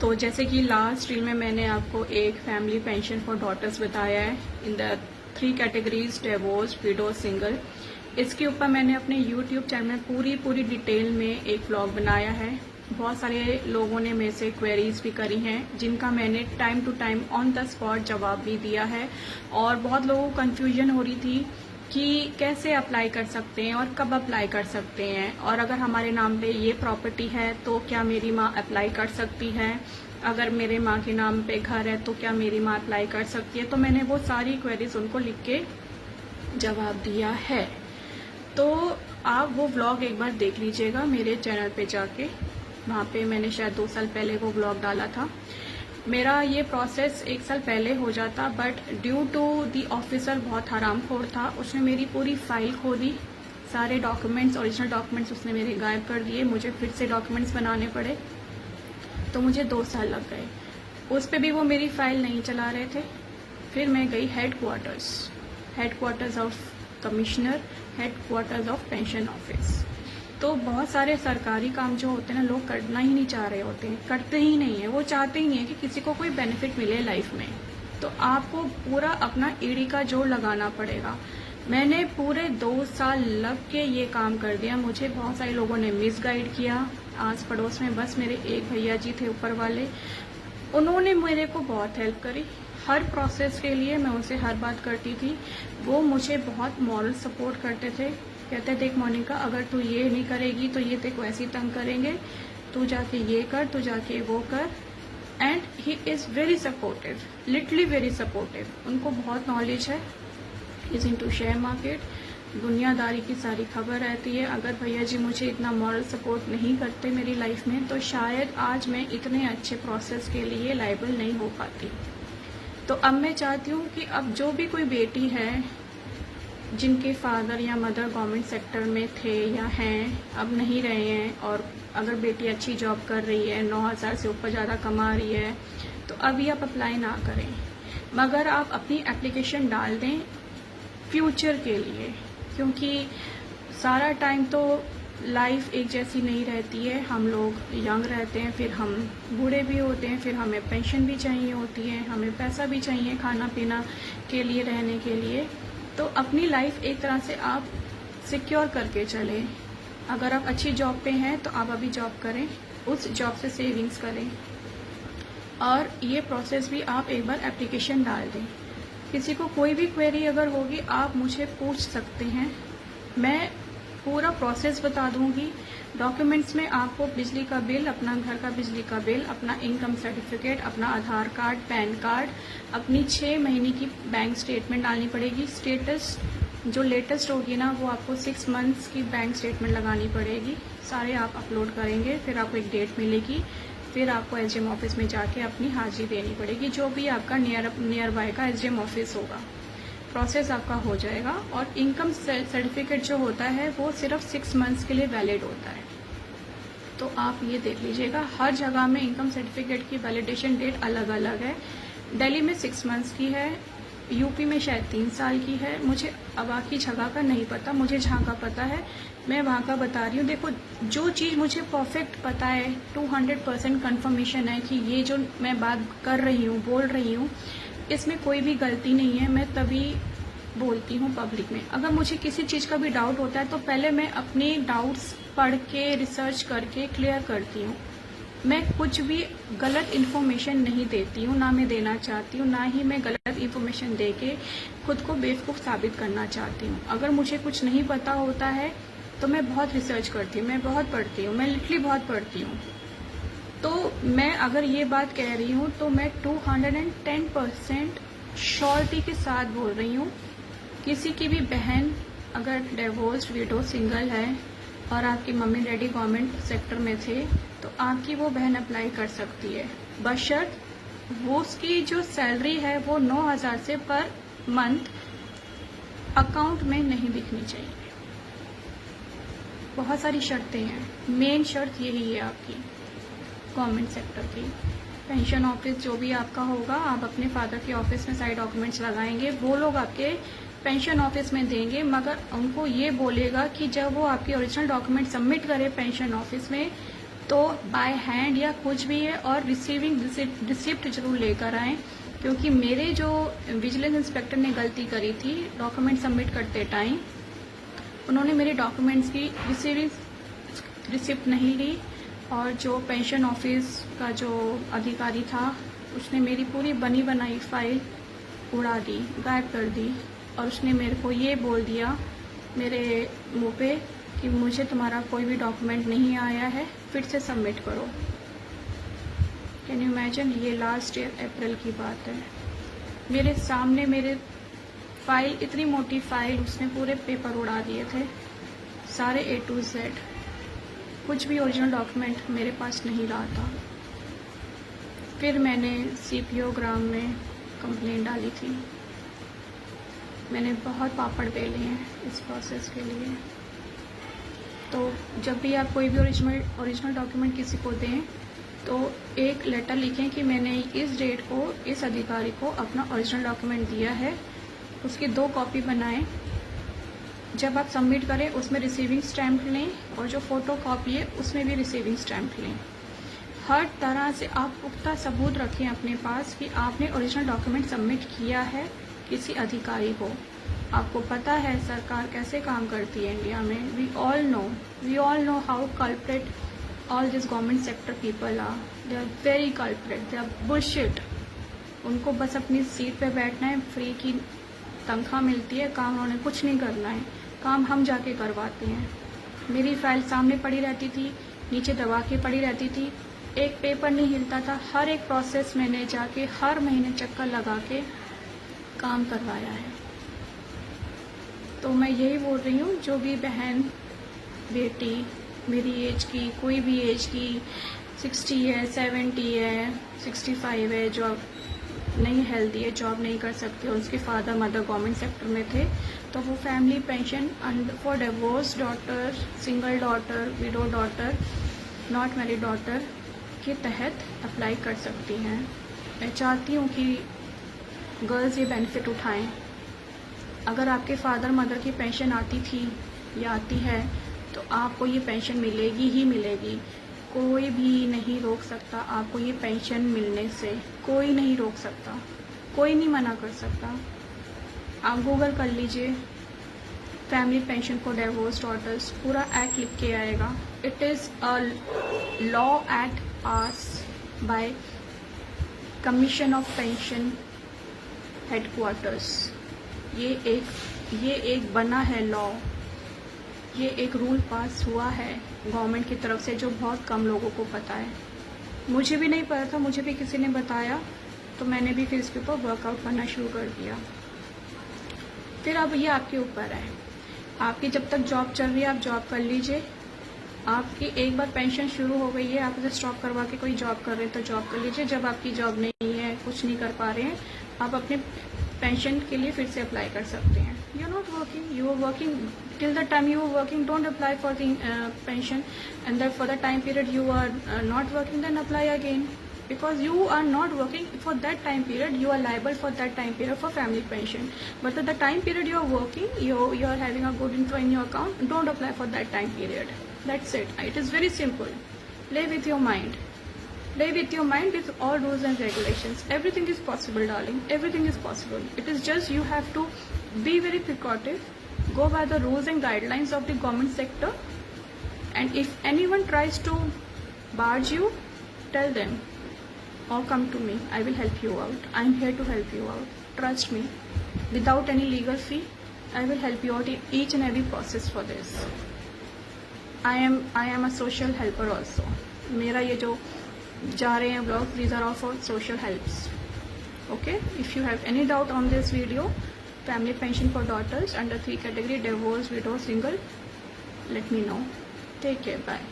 तो जैसे कि लास्ट रील में मैंने आपको एक फैमिली पेंशन फॉर डॉटर्स बताया है in the 3 categories divorce, window, single. इसके ऊपर मैंने अपने यूट्यूब चैनल में पूरी डिटेल में एक व्लॉग बनाया है। बहुत सारे लोगों ने मेरे से क्वेरीज भी करी हैं जिनका मैंने time to time on the spot जवाब भी दिया है। और बहुत लोगों को कन्फ्यूजन हो रही थी कि कैसे अप्लाई कर सकते हैं और कब अप्लाई कर सकते हैं, और अगर हमारे नाम पे ये प्रॉपर्टी है तो क्या मेरी माँ अप्लाई कर सकती है, अगर मेरे माँ के नाम पे घर है तो क्या मेरी माँ अप्लाई कर सकती है। तो मैंने वो सारी क्वेरीज उनको लिख के जवाब दिया है। तो आप वो व्लॉग एक बार देख लीजिएगा मेरे चैनल पे जाके, वहाँ पे मैंने शायद 2 साल पहले वो व्लॉग डाला था। मेरा ये प्रोसेस 1 साल पहले हो जाता, but due to the officer बहुत हरामखोर था, उसने मेरी पूरी फाइल खो दी। सारे डॉक्यूमेंट्स, ओरिजिनल डॉक्यूमेंट्स उसने मेरे गायब कर दिए। मुझे फिर से डॉक्यूमेंट्स बनाने पड़े, तो मुझे 2 साल लग गए। उस पे भी वो मेरी फाइल नहीं चला रहे थे। फिर मैं गई headquarters of commissioner, headquarters of pension office. तो बहुत सारे सरकारी काम जो होते हैं ना, लोग करना ही नहीं चाह रहे होते हैं, करते ही नहीं है। वो चाहते ही नहीं है कि किसी को कोई बेनिफिट मिले लाइफ में। तो आपको पूरा अपना ईडी का जोर लगाना पड़ेगा। मैंने पूरे 2 साल लग के ये काम कर दिया। मुझे बहुत सारे लोगों ने मिसगाइड किया। आस पड़ोस में बस मेरे एक भैया जी थे ऊपर वाले, उन्होंने मेरे को बहुत हेल्प करी। हर प्रोसेस के लिए मैं उनसे हर बात करती थी। वो मुझे बहुत मॉरल सपोर्ट करते थे। कहते देख मोनिका, अगर तू ये नहीं करेगी तो ये तेको ऐसी तंग करेंगे, तू जाके ये कर, तू जाके वो कर। And he is very supportive, literally very supportive. उनको बहुत नॉलेज है, इज इनटू शेयर मार्केट, दुनियादारी की सारी खबर रहती है। अगर भैया जी मुझे इतना मॉरल सपोर्ट नहीं करते मेरी लाइफ में, तो शायद आज मैं इतने अच्छे प्रोसेस के लिए लायबल नहीं हो पाती। तो अब मैं चाहती हूँ कि अब जो भी कोई बेटी है जिनके फादर या मदर गवर्नमेंट सेक्टर में थे या हैं, अब नहीं रहे हैं, और अगर बेटी अच्छी जॉब कर रही है, 9,000 से ऊपर ज़्यादा कमा रही है, तो अभी आप अप्लाई ना करें, मगर आप अपनी एप्लीकेशन डाल दें फ्यूचर के लिए। क्योंकि सारा टाइम तो लाइफ एक जैसी नहीं रहती है। हम लोग यंग रहते हैं, फिर हम बूढ़े भी होते हैं, फिर हमें पेंशन भी चाहिए होती है, हमें पैसा भी चाहिए खाना पीना के लिए, रहने के लिए। तो अपनी लाइफ एक तरह से आप सिक्योर करके चलें। अगर आप अच्छी जॉब पे हैं तो आप अभी जॉब करें, उस जॉब से सेविंग्स करें, और ये प्रोसेस भी आप एक बार एप्लीकेशन डाल दें। किसी को कोई भी क्वेरी अगर होगी आप मुझे पूछ सकते हैं, मैं पूरा प्रोसेस बता दूंगी। डॉक्यूमेंट्स में आपको बिजली का बिल, अपना घर का बिजली का बिल, अपना इनकम सर्टिफिकेट, अपना आधार कार्ड, पैन कार्ड, अपनी 6 महीने की बैंक स्टेटमेंट डालनी पड़ेगी। स्टेटस जो लेटेस्ट होगी ना, वो आपको 6 मंथ्स की बैंक स्टेटमेंट लगानी पड़ेगी। सारे आप अपलोड करेंगे, फिर आपको एक डेट मिलेगी, फिर आपको एसडीएम ऑफिस में जाके अपनी हाजिरी देनी पड़ेगी, जो भी आपका नियर बाय का एसडीएम ऑफिस होगा। प्रोसेस आपका हो जाएगा। और इनकम सर्टिफिकेट जो होता है वो सिर्फ 6 मंथ्स के लिए वैलिड होता है। तो आप ये देख लीजिएगा, हर जगह में इनकम सर्टिफिकेट की वैलिडेशन डेट अलग अलग है। दिल्ली में 6 मंथ्स की है, यूपी में शायद 3 साल की है। मुझे अब बाकी जगह का नहीं पता, मुझे जहाँ का पता है मैं वहाँ का बता रही हूँ। देखो, जो चीज़ मुझे परफेक्ट पता है, 200% कन्फर्मेशन है कि ये जो मैं बात कर रही हूँ, बोल रही हूँ, इसमें कोई भी गलती नहीं है, मैं तभी बोलती हूँ पब्लिक में। अगर मुझे किसी चीज़ का भी डाउट होता है तो पहले मैं अपने डाउट्स पढ़ के, रिसर्च करके क्लियर करती हूँ। मैं कुछ भी गलत इन्फॉर्मेशन नहीं देती हूँ, ना मैं देना चाहती हूँ, ना ही मैं गलत इन्फॉर्मेशन दे के खुद को बेवकूफ़ साबित करना चाहती हूँ। अगर मुझे कुछ नहीं पता होता है तो मैं बहुत रिसर्च करती हूँ, मैं बहुत पढ़ती हूँ, मैं लिटरली बहुत पढ़ती हूँ। तो मैं अगर ये बात कह रही हूँ तो मैं 210% श्योरिटी के साथ बोल रही हूँ। किसी की भी बहन अगर डिवोर्स्ड, विडो, सिंगल है और आपकी मम्मी डैडी गवर्नमेंट सेक्टर में थे, तो आपकी वो बहन अप्लाई कर सकती है, बशर्त वो उसकी जो सैलरी है वो 9,000 से पर मंथ अकाउंट में नहीं दिखनी चाहिए। बहुत सारी शर्तें हैं, मेन शर्त यही है आपकी गवर्नमेंट सेक्टर की। पेंशन ऑफिस जो भी आपका होगा, आप अपने फादर के ऑफिस में सारे डॉक्यूमेंट्स लगाएंगे, वो लोग आपके पेंशन ऑफिस में देंगे, मगर उनको ये बोलेगा कि जब वो आपके ओरिजिनल डॉक्यूमेंट सबमिट करे पेंशन ऑफिस में, तो बाय हैंड या कुछ भी है, और रिसीविंग रिसिप्ट जरूर लेकर आएँ, क्योंकि मेरे जो विजिलेंस इंस्पेक्टर ने गलती करी थी डॉक्यूमेंट सबमिट करते टाइम, उन्होंने मेरे डॉक्यूमेंट्स की रिसीविंग रिसिप्ट नहीं ली, और जो पेंशन ऑफिस का जो अधिकारी था उसने मेरी पूरी बनी बनाई फाइल उड़ा दी, गायब कर दी, और उसने मेरे को ये बोल दिया मेरे मुंह पे कि मुझे तुम्हारा कोई भी डॉक्यूमेंट नहीं आया है, फिर से सबमिट करो। Can you imagine? ये लास्ट ईयर अप्रैल की बात है। मेरे सामने मेरे फाइल, इतनी मोटी फाइल, उसने पूरे पेपर उड़ा दिए थे, सारे A to Z। कुछ भी ओरिजिनल डॉक्यूमेंट मेरे पास नहीं रहा था। फिर मैंने CPO ग्राम में कंप्लेंट डाली थी। मैंने बहुत पापड़ बेले हैं इस प्रोसेस के लिए। तो जब भी आप कोई भी ओरिजिनल डॉक्यूमेंट किसी को दें तो एक लेटर लिखें कि मैंने इस डेट को इस अधिकारी को अपना ओरिजिनल डॉक्यूमेंट दिया है, उसकी 2 कॉपी बनाएं। जब आप सबमिट करें उसमें रिसीविंग स्टैम्प लें, और जो फोटो कॉपी है उसमें भी रिसीविंग स्टैम्प लें। हर तरह से आप पुख्ता सबूत रखें अपने पास कि आपने ओरिजिनल डॉक्यूमेंट सबमिट किया है किसी अधिकारी को। आपको पता है सरकार कैसे काम करती है इंडिया में। We all know how culprit all this government sector people are. They are very culprit, they are bullshit. उनको बस अपनी सीट पे बैठना है, फ्री की तनख्वाह मिलती है, काम उन्होंने कुछ नहीं करना है, काम हम जाके करवाते हैं। मेरी फाइल सामने पड़ी रहती थी, नीचे दबा के पड़ी रहती थी, एक पेपर नहीं हिलता था। हर एक प्रोसेस मैंने जाके हर महीने चक्कर लगा के काम करवाया है। तो मैं यही बोल रही हूँ, जो भी बहन बेटी मेरी एज की, कोई भी एज की, 60 है, 70 है, 65 है, जो नहीं हेल्दी है, जॉब नहीं कर सकते, उसके फादर मदर गवर्नमेंट सेक्टर में थे, तो वो family pension for divorce daughter, single daughter, window daughter, not married daughter के तहत अप्लाई कर सकती हैं। मैं चाहती हूँ कि गर्ल्स ये बेनिफिट उठाएं। अगर आपके फादर मदर की पेंशन आती थी या आती है तो आपको ये पेंशन मिलेगी ही मिलेगी। कोई भी नहीं रोक सकता आपको ये पेंशन मिलने से, कोई नहीं रोक सकता, कोई नहीं मना कर सकता। आप गूगल कर लीजिए family pension for divorce daughters, पूरा एक्ट लिख के आएगा। It is a law act pass by commission of pension headquarters. ये एक बना है लॉ, ये एक रूल पास हुआ है गवर्नमेंट की तरफ से, जो बहुत कम लोगों को पता है। मुझे भी नहीं पता था, मुझे भी किसी ने बताया, तो मैंने भी फिर इसके ऊपर वर्कआउट करना शुरू कर दिया। फिर अब ये आपके ऊपर है, आपकी जब तक जॉब चल रही है आप जॉब कर लीजिए। आपकी एक बार पेंशन शुरू हो गई है, आप इसे स्टॉप करवा के कोई जॉब कर रहे हैं तो जॉब कर लीजिए। जब आपकी जॉब नहीं है, कुछ नहीं कर पा रहे हैं, आप अपने पेंशन के लिए फिर से अप्लाई कर सकते हैं। You are not working, you are working till the time you are working, don't apply for the pension, and then for the time period you are not working, then apply again, because you are not working for that time period, you are liable for that time period for family pension. But at the time period you are working, you are having a good inflow in your account, don't apply for that time period. That's it. It is very simple. Play with your mind. Play with your mind with all rules and regulations. Everything is possible, darling. Everything is possible. It is just you have to be very precautive. Go by the rules and guidelines of the government sector, and if anyone tries to barge you, tell them or come to me. I will help you out. I am here to help you out. Trust me. Without any legal fee, I will help you out in each and every process for this. I am a social helper also. मेरा ये जो जा रहे हैं blog, these are all for social helps. Okay? If you have any doubt on this video, family pension for daughters under 3 category, divorce, widow, single, let me know. Take care. Bye.